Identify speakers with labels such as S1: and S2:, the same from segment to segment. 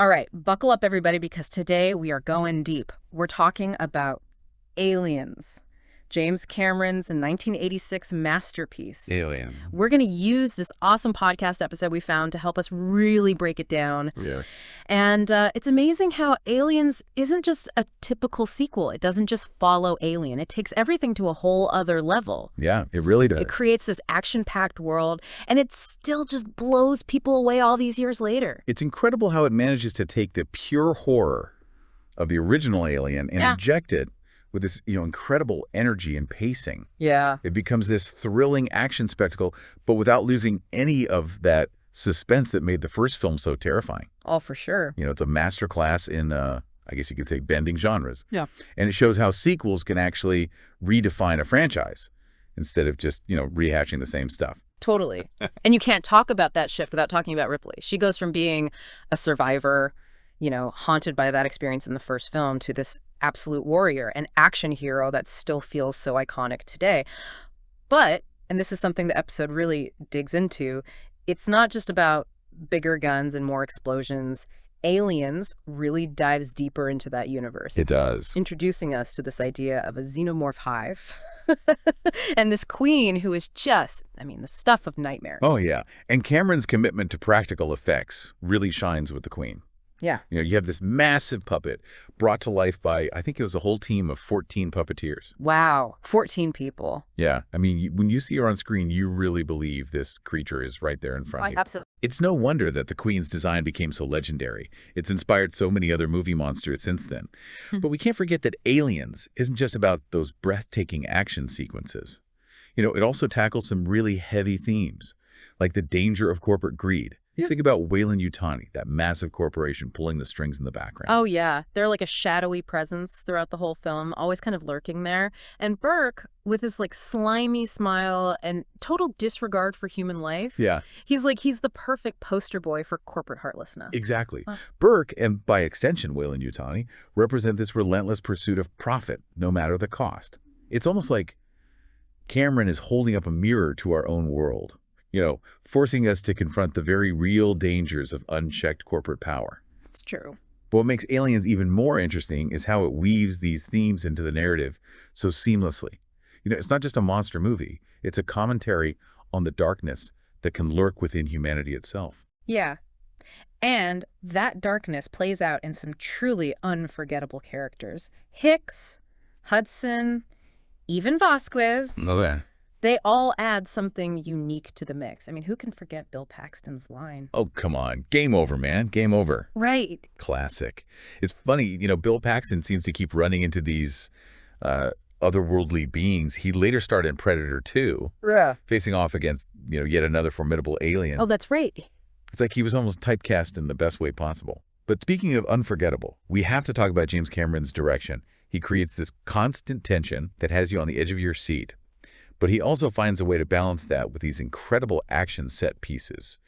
S1: All right, buckle up, everybody, because today we are going deep. We're talking about Aliens, James Cameron's 1986 masterpiece.
S2: Alien.
S1: We're going to use this awesome podcast episode we found to help us really break it down.
S2: Yeah.
S1: And it's amazing how Aliens isn't just a typical sequel. It doesn't just follow Alien. It takes everything to a whole other level.
S2: Yeah, it really does.
S1: It creates this action-packed world, and it still just blows people away all these years later.
S2: It's incredible how it manages to take the pure horror of the original Alien and inject it with this, incredible energy and pacing.
S1: Yeah.
S2: It becomes this thrilling action spectacle, but without losing any of that suspense that made the first film so terrifying.
S1: Oh, for sure.
S2: It's a masterclass in, I guess you could say, bending genres.
S1: Yeah.
S2: And it shows how sequels can actually redefine a franchise instead of just, rehashing the same stuff.
S1: Totally. And you can't talk about that shift without talking about Ripley. She goes from being a survivor, haunted by that experience in the first film, to this absolute warrior, an action hero that still feels so iconic today. But, and this is something the episode really digs into, it's not just about bigger guns and more explosions. Aliens really dives deeper into that universe.
S2: It does.
S1: Introducing us to this idea of a xenomorph hive and this queen who is just, the stuff of nightmares.
S2: Oh, yeah. And Cameron's commitment to practical effects really shines with the Queen.
S1: Yeah.
S2: You have this massive puppet brought to life by, I think it was a whole team of 14 puppeteers.
S1: Wow. 14 people.
S2: Yeah. When you see her on screen, you really believe this creature is right there in front of you.
S1: Absolutely.
S2: It's no wonder that the Queen's design became so legendary. It's inspired so many other movie monsters since then. But we can't forget that Aliens isn't just about those breathtaking action sequences. It also tackles some really heavy themes, like the danger of corporate greed.
S1: Yeah.
S2: Think about Weyland-Yutani, that massive corporation pulling the strings in the background.
S1: Oh, yeah. They're like a shadowy presence throughout the whole film, always kind of lurking there. And Burke, with his slimy smile and total disregard for human life, he's the perfect poster boy for corporate heartlessness.
S2: Exactly. Burke, and by extension Weyland-Yutani, represent this relentless pursuit of profit, no matter the cost. It's almost like Cameron is holding up a mirror to our own world. Forcing us to confront the very real dangers of unchecked corporate power.
S1: It's true.
S2: But what makes Aliens even more interesting is how it weaves these themes into the narrative so seamlessly. It's not just a monster movie. It's a commentary on the darkness that can lurk within humanity itself.
S1: Yeah. And that darkness plays out in some truly unforgettable characters. Hicks, Hudson, even Vasquez.
S2: Oh, yeah.
S1: They all add something unique to the mix. Who can forget Bill Paxton's line?
S2: Oh, come on. Game over, man. Game over.
S1: Right.
S2: Classic. It's funny, Bill Paxton seems to keep running into these otherworldly beings. He later starred in Predator 2, facing off against, yet another formidable alien.
S1: Oh, that's right.
S2: It's like he was almost typecast in the best way possible. But speaking of unforgettable, we have to talk about James Cameron's direction. He creates this constant tension that has you on the edge of your seat. But he also finds a way to balance that with these incredible action set pieces.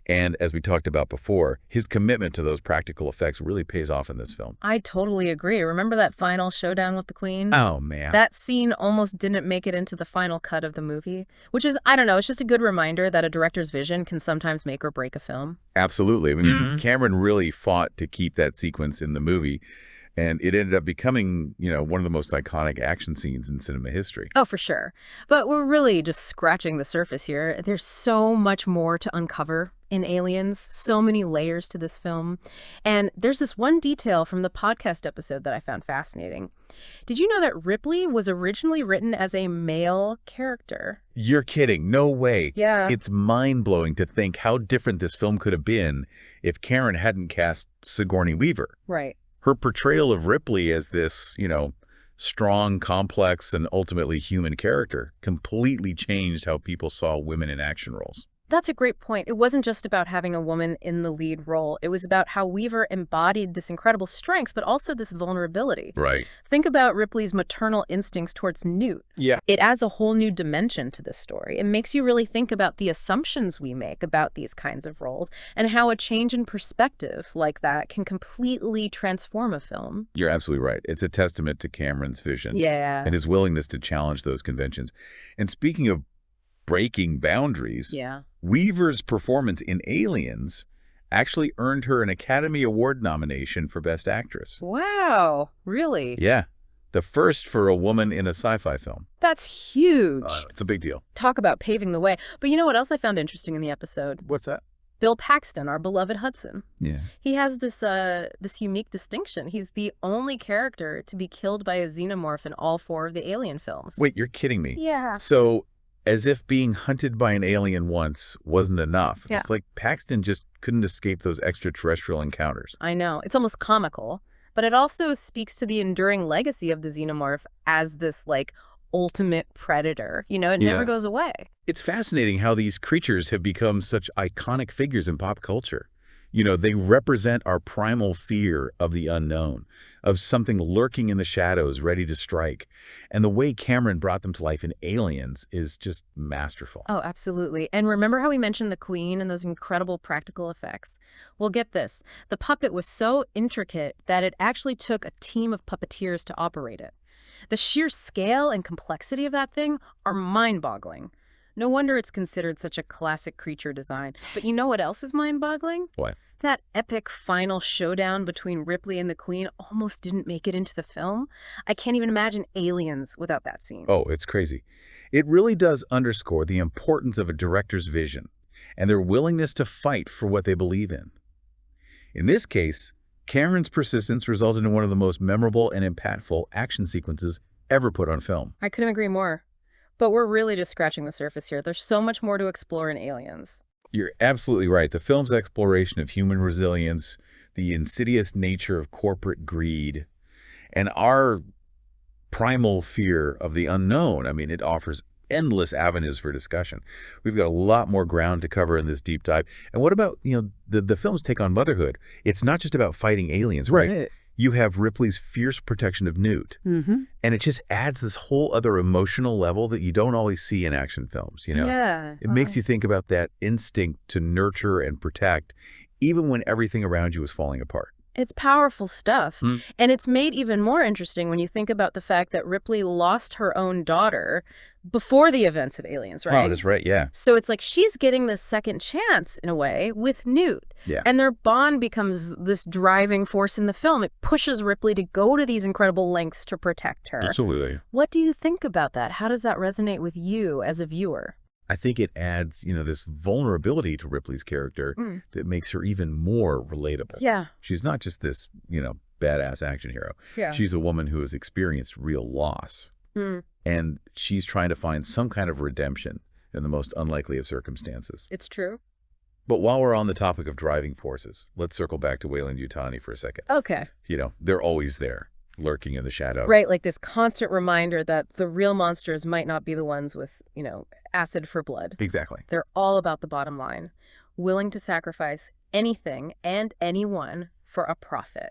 S2: And as we talked about before, his commitment to those practical effects really pays off in this film.
S1: I totally agree. Remember that final showdown with the Queen?
S2: Oh, man.
S1: That scene almost didn't make it into the final cut of the movie, which is, I don't know, it's just a good reminder that a director's vision can sometimes make or break a film.
S2: Absolutely. Cameron really fought to keep that sequence in the movie. And it ended up becoming, one of the most iconic action scenes in cinema history.
S1: Oh, for sure. But we're really just scratching the surface here. There's so much more to uncover in Aliens, so many layers to this film. And there's this one detail from the podcast episode that I found fascinating. Did you know that Ripley was originally written as a male character?
S2: You're kidding. No way.
S1: Yeah.
S2: It's mind-blowing to think how different this film could have been if Cameron hadn't cast Sigourney Weaver.
S1: Right.
S2: Her portrayal of Ripley as this, strong, complex, and ultimately human character completely changed how people saw women in action roles.
S1: That's a great point. It wasn't just about having a woman in the lead role. It was about how Weaver embodied this incredible strength, but also this vulnerability.
S2: Right.
S1: Think about Ripley's maternal instincts towards Newt.
S2: Yeah.
S1: It adds a whole new dimension to this story. It makes you really think about the assumptions we make about these kinds of roles and how a change in perspective like that can completely transform a film.
S2: You're absolutely right. It's a testament to Cameron's vision.
S1: Yeah.
S2: And his willingness to challenge those conventions. And speaking of breaking boundaries,
S1: Yeah.
S2: Weaver's performance in Aliens actually earned her an Academy Award nomination for Best Actress.
S1: Wow, really?
S2: Yeah, the first for a woman in a sci-fi film.
S1: That's huge.
S2: It's a big deal.
S1: Talk about paving the way. But you know what else I found interesting in the episode?
S2: What's that?
S1: Bill Paxton, our beloved Hudson.
S2: Yeah.
S1: He has this unique distinction. He's the only character to be killed by a xenomorph in all 4 of the Alien films.
S2: Wait, you're kidding me.
S1: Yeah.
S2: So, as if being hunted by an alien once wasn't enough.
S1: Yeah.
S2: It's like Paxton just couldn't escape those extraterrestrial encounters.
S1: I know. It's almost comical, but it also speaks to the enduring legacy of the xenomorph as this, like, ultimate predator. You know, it never goes away.
S2: It's fascinating how these creatures have become such iconic figures in pop culture. You know, they represent our primal fear of the unknown, of something lurking in the shadows ready to strike. And the way Cameron brought them to life in Aliens is just masterful.
S1: Oh, absolutely. And remember how we mentioned the Queen and those incredible practical effects? Well, get this. The puppet was so intricate that it actually took a team of puppeteers to operate it. The sheer scale and complexity of that thing are mind-boggling. No wonder it's considered such a classic creature design. But you know what else is mind-boggling?
S2: What?
S1: That epic final showdown between Ripley and the Queen almost didn't make it into the film. I can't even imagine Aliens without that scene.
S2: Oh, it's crazy. It really does underscore the importance of a director's vision and their willingness to fight for what they believe in. In this case, Cameron's persistence resulted in one of the most memorable and impactful action sequences ever put on film.
S1: I couldn't agree more. But we're really just scratching the surface here. There's so much more to explore in Aliens.
S2: You're absolutely right. The film's exploration of human resilience, the insidious nature of corporate greed, and our primal fear of the unknown. I mean, it offers endless avenues for discussion. We've got a lot more ground to cover in this deep dive. And what about, the film's take on motherhood? It's not just about fighting aliens, right? You have Ripley's fierce protection of Newt. And it just adds this whole other emotional level that you don't always see in action films,
S1: Yeah.
S2: It makes you think about that instinct to nurture and protect, even when everything around you is falling apart.
S1: It's powerful stuff. And it's made even more interesting when you think about the fact that Ripley lost her own daughter before the events of Aliens, right?
S2: Oh, that's right, yeah.
S1: So it's like she's getting this second chance, in a way, with Newt.
S2: Yeah.
S1: And their bond becomes this driving force in the film. It pushes Ripley to go to these incredible lengths to protect her.
S2: Absolutely.
S1: What do you think about that? How does that resonate with you as a viewer?
S2: I think it adds, this vulnerability to Ripley's character that makes her even more relatable.
S1: Yeah.
S2: She's not just this, badass action hero.
S1: Yeah.
S2: She's a woman who has experienced real loss. And she's trying to find some kind of redemption in the most unlikely of circumstances.
S1: It's true.
S2: But while we're on the topic of driving forces, let's circle back to Weyland-Yutani for a second.
S1: Okay.
S2: They're always there, lurking in the shadow.
S1: Right, like this constant reminder that the real monsters might not be the ones with, acid for blood.
S2: Exactly.
S1: They're all about the bottom line, willing to sacrifice anything and anyone for a profit.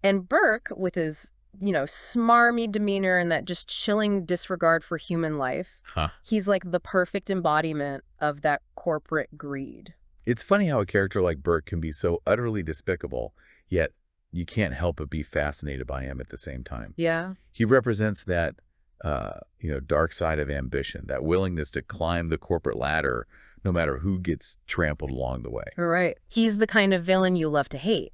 S1: And Burke, with his, smarmy demeanor and that just chilling disregard for human life, he's like the perfect embodiment of that corporate greed.
S2: It's funny how a character like Burke can be so utterly despicable, yet you can't help but be fascinated by him at the same time.
S1: Yeah.
S2: He represents that, dark side of ambition, that willingness to climb the corporate ladder no matter who gets trampled along the way.
S1: Right. He's the kind of villain you love to hate.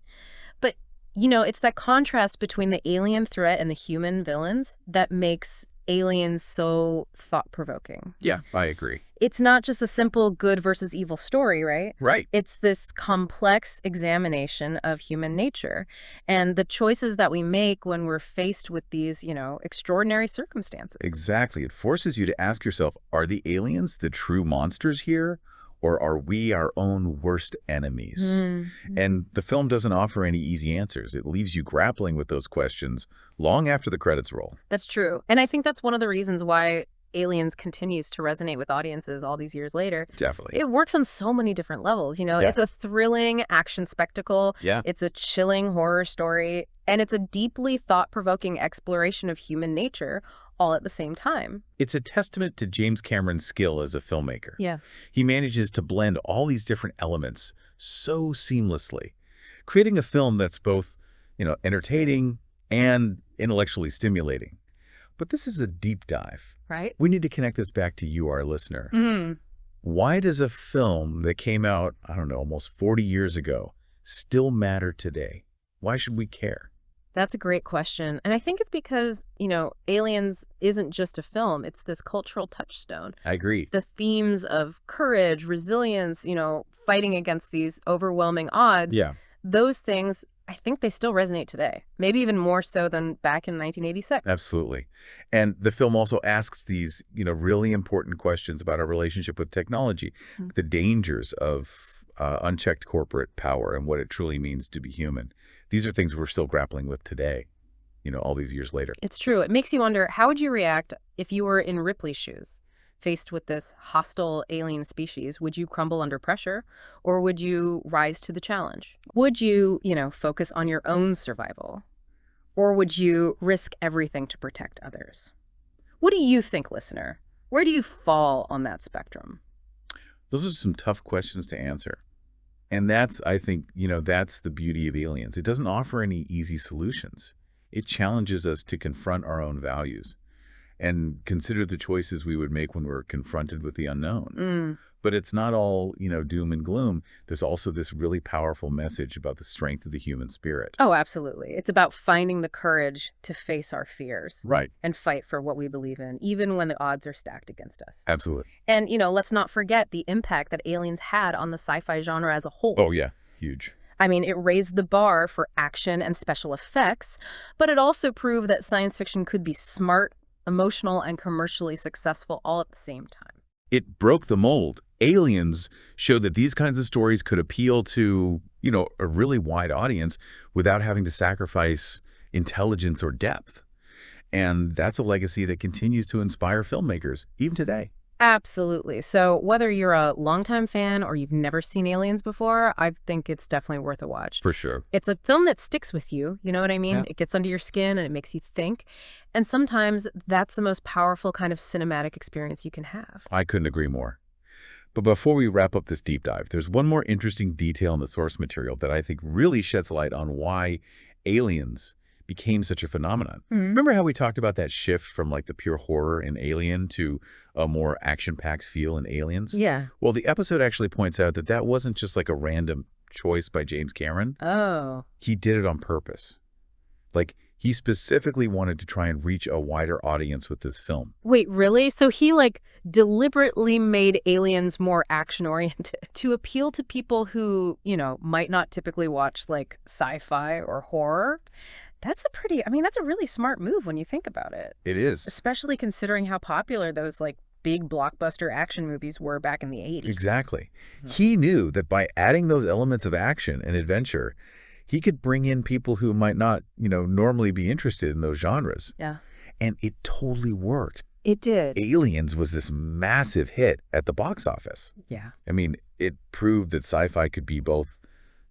S1: But, it's that contrast between the alien threat and the human villains that makes Aliens so thought-provoking.
S2: Yeah, I agree.
S1: It's not just a simple good versus evil story, right?
S2: Right.
S1: It's this complex examination of human nature and the choices that we make when we're faced with these, extraordinary circumstances.
S2: Exactly. It forces you to ask yourself, are the aliens the true monsters here? Or are we our own worst enemies? And the film doesn't offer any easy answers. It leaves you grappling with those questions long after the credits roll.
S1: That's true. And I think that's one of the reasons why Aliens continues to resonate with audiences all these years later.
S2: Definitely.
S1: It works on so many different levels. It's a thrilling action spectacle.
S2: Yeah.
S1: It's a chilling horror story. And it's a deeply thought-provoking exploration of human nature all at the same time.
S2: It's a testament to James Cameron's skill as a filmmaker.
S1: Yeah.
S2: He manages to blend all these different elements so seamlessly, creating a film that's both, entertaining and intellectually stimulating. But this is a deep dive.
S1: Right.
S2: We need to connect this back to you, our listener. Why does a film that came out, I don't know, almost 40 years ago still matter today? Why should we care?
S1: That's a great question. And I think it's because, Aliens isn't just a film, it's this cultural touchstone.
S2: I agree.
S1: The themes of courage, resilience, fighting against these overwhelming odds,
S2: Yeah,
S1: those things, I think they still resonate today. Maybe even more so than back in 1986.
S2: absolutely. And the film also asks these, really important questions about our relationship with technology,
S1: Mhm.
S2: the dangers of unchecked corporate power and what it truly means to be human. These are things we're still grappling with today, all these years later.
S1: It's true. It makes you wonder, how would you react if you were in Ripley's shoes? Faced with this hostile alien species, would you crumble under pressure or would you rise to the challenge? Would you, focus on your own survival or would you risk everything to protect others? What do you think, listener? Where do you fall on that spectrum?
S2: Those are some tough questions to answer. And that's, I think, that's the beauty of Aliens. It doesn't offer any easy solutions. It challenges us to confront our own values and consider the choices we would make when we're confronted with the unknown.
S1: Mm.
S2: But it's not all, doom and gloom. There's also this really powerful message about the strength of the human spirit.
S1: Oh, absolutely. It's about finding the courage to face our fears
S2: Right.
S1: and fight for what we believe in, even when the odds are stacked against us.
S2: Absolutely.
S1: And, let's not forget the impact that Aliens had on the sci-fi genre as a whole.
S2: Oh, yeah. Huge.
S1: I mean, it raised the bar for action and special effects, but it also proved that science fiction could be smart, emotional, and commercially successful all at the same time.
S2: It broke the mold. Aliens showed that these kinds of stories could appeal to, a really wide audience without having to sacrifice intelligence or depth. And that's a legacy that continues to inspire filmmakers, even today.
S1: Absolutely. So whether you're a longtime fan or you've never seen Aliens before, I think it's definitely worth a watch.
S2: For sure.
S1: It's a film that sticks with you, you know what I mean?
S2: Yeah.
S1: It gets under your skin and it makes you think. And sometimes that's the most powerful kind of cinematic experience you can have.
S2: I couldn't agree more. But before we wrap up this deep dive, there's one more interesting detail in the source material that I think really sheds light on why Aliens became such a phenomenon. Remember how we talked about that shift from like the pure horror in Alien to a more action-packed feel in Aliens?
S1: Yeah.
S2: Well, the episode actually points out that that wasn't just like a random choice by James Cameron.
S1: Oh.
S2: He did it on purpose. Like, he specifically wanted to try and reach a wider audience with this film.
S1: Wait, really? So he deliberately made Aliens more action-oriented to appeal to people who, might not typically watch like sci-fi or horror? That's that's a really smart move when you think about it.
S2: It is.
S1: Especially considering how popular those big blockbuster action movies were back in the 80s.
S2: Exactly. He knew that by adding those elements of action and adventure, he could bring in people who might not, normally be interested in those genres.
S1: Yeah.
S2: And it totally worked.
S1: It did.
S2: Aliens was this massive hit at the box office.
S1: Yeah.
S2: I mean, it proved that sci-fi could be both,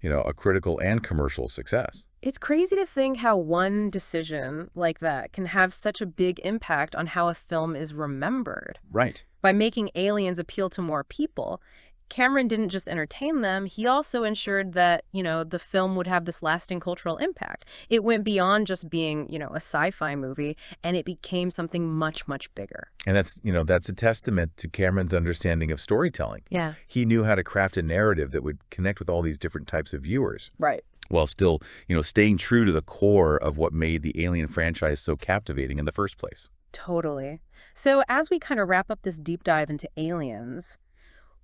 S2: a critical and commercial success.
S1: It's crazy to think how one decision like that can have such a big impact on how a film is remembered.
S2: Right.
S1: By making Aliens appeal to more people, Cameron didn't just entertain them, he also ensured that, the film would have this lasting cultural impact. It went beyond just being, a sci-fi movie, and it became something much, much bigger.
S2: And that's a testament to Cameron's understanding of storytelling.
S1: Yeah.
S2: He knew how to craft a narrative that would connect with all these different types of viewers.
S1: Right.
S2: While still, staying true to the core of what made the Alien franchise so captivating in the first place.
S1: Totally. So as we kind of wrap up this deep dive into Aliens,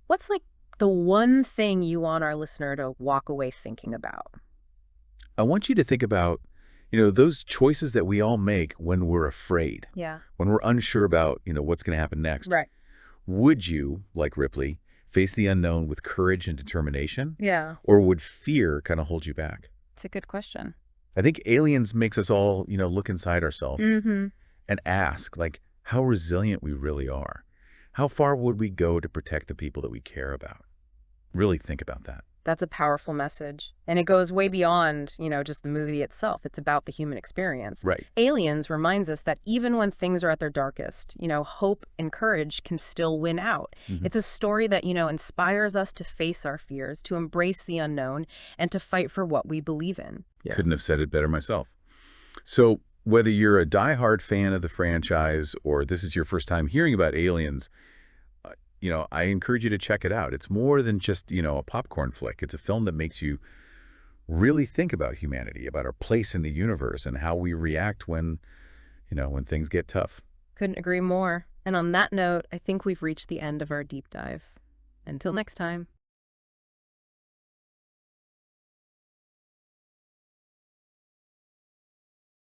S1: what's the one thing you want our listener to walk away thinking about?
S2: I want you to think about, those choices that we all make when we're afraid.
S1: Yeah.
S2: When we're unsure about, what's going to happen next.
S1: Right.
S2: Would you, like Ripley, face the unknown with courage and determination?
S1: Yeah.
S2: Or would fear kind of hold you back?
S1: It's a good question.
S2: I think Aliens makes us all, look inside ourselves
S1: Mm-hmm.
S2: and ask, how resilient we really are. How far would we go to protect the people that we care about? Really think about that.
S1: That's a powerful message. And it goes way beyond, just the movie itself. It's about the human experience.
S2: Right.
S1: Aliens reminds us that even when things are at their darkest, hope and courage can still win out.
S2: Mhm.
S1: It's a story that, inspires us to face our fears, to embrace the unknown, and to fight for what we believe in.
S2: Yeah. Couldn't have said it better myself. So whether you're a diehard fan of the franchise or this is your first time hearing about Aliens, I encourage you to check it out. It's more than just, a popcorn flick. It's a film that makes you really think about humanity, about our place in the universe and how we react when things get tough.
S1: Couldn't agree more. And on that note, I think we've reached the end of our deep dive. Until next time.